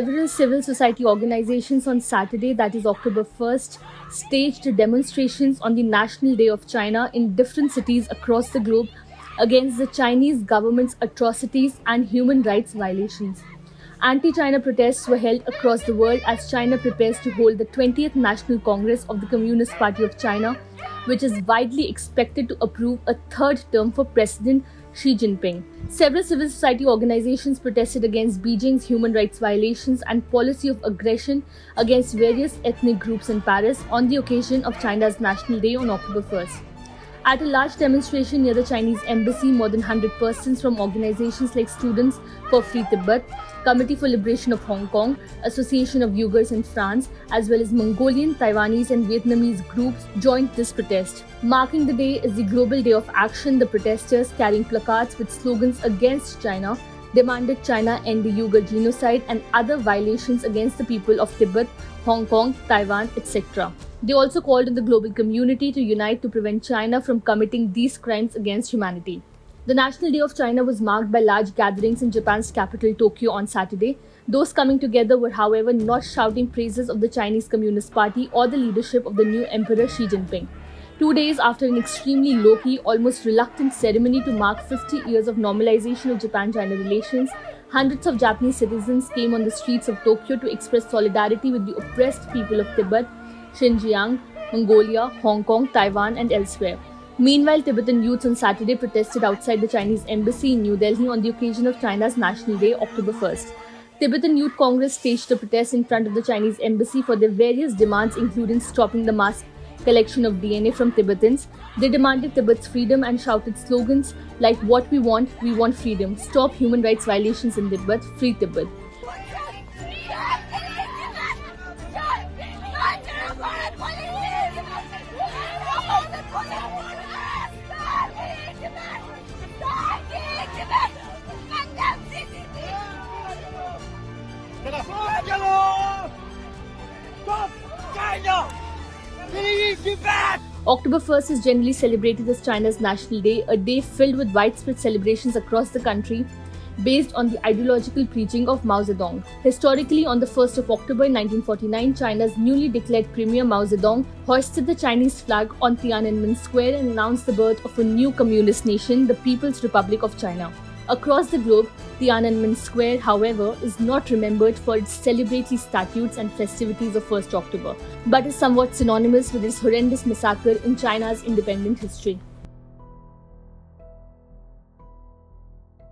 Several civil society organizations on Saturday, that is October 1st, staged demonstrations on the National Day of China in different cities across the globe against the Chinese government's atrocities and human rights violations. Anti China protests were held across the world as China prepares to hold the 20th National Congress of the Communist Party of China, which is widely expected to approve a third term for President Xi Jinping. Several civil society organizations protested against Beijing's human rights violations and policy of aggression against various ethnic groups in Paris on the occasion of China's National Day on October 1st. At a large demonstration near the Chinese embassy, more than 100 persons from organizations like Students for Free Tibet, Committee for Liberation of Hong Kong, Association of Uyghurs in France, as well as Mongolian, Taiwanese and Vietnamese groups joined this protest. Marking the day is the Global Day of Action. The protesters, carrying placards with slogans against China, demanded China end the Uyghur genocide and other violations against the people of Tibet, Hong Kong, Taiwan, etc. They also called on the global community to unite to prevent China from committing these crimes against humanity. The National Day of China was marked by large gatherings in Japan's capital Tokyo on Saturday. Those coming together were, however, not shouting praises of the Chinese Communist Party or the leadership of the new Emperor Xi Jinping. 2 days after an extremely low-key, almost reluctant ceremony to mark 50 years of normalization of Japan-China relations, hundreds of Japanese citizens came on the streets of Tokyo to express solidarity with the oppressed people of Tibet, Xinjiang, Mongolia, Hong Kong, Taiwan and elsewhere. Meanwhile, Tibetan youths on Saturday protested outside the Chinese embassy in New Delhi on the occasion of China's National Day, October 1st. Tibetan Youth Congress staged a protest in front of the Chinese embassy for their various demands, including stopping the mass collection of DNA from Tibetans. They demanded Tibet's freedom and shouted slogans like "What we want freedom, stop human rights violations in Tibet, free Tibet." October 1st is generally celebrated as China's National Day, a day filled with widespread celebrations across the country based on the ideological preaching of Mao Zedong. Historically, on the 1st of October 1949, China's newly declared Premier Mao Zedong hoisted the Chinese flag on Tiananmen Square and announced the birth of a new communist nation, the People's Republic of China. Across the globe, Tiananmen Square, however, is not remembered for its celebratory statutes and festivities of 1st October, but is somewhat synonymous with its horrendous massacre in China's independent history.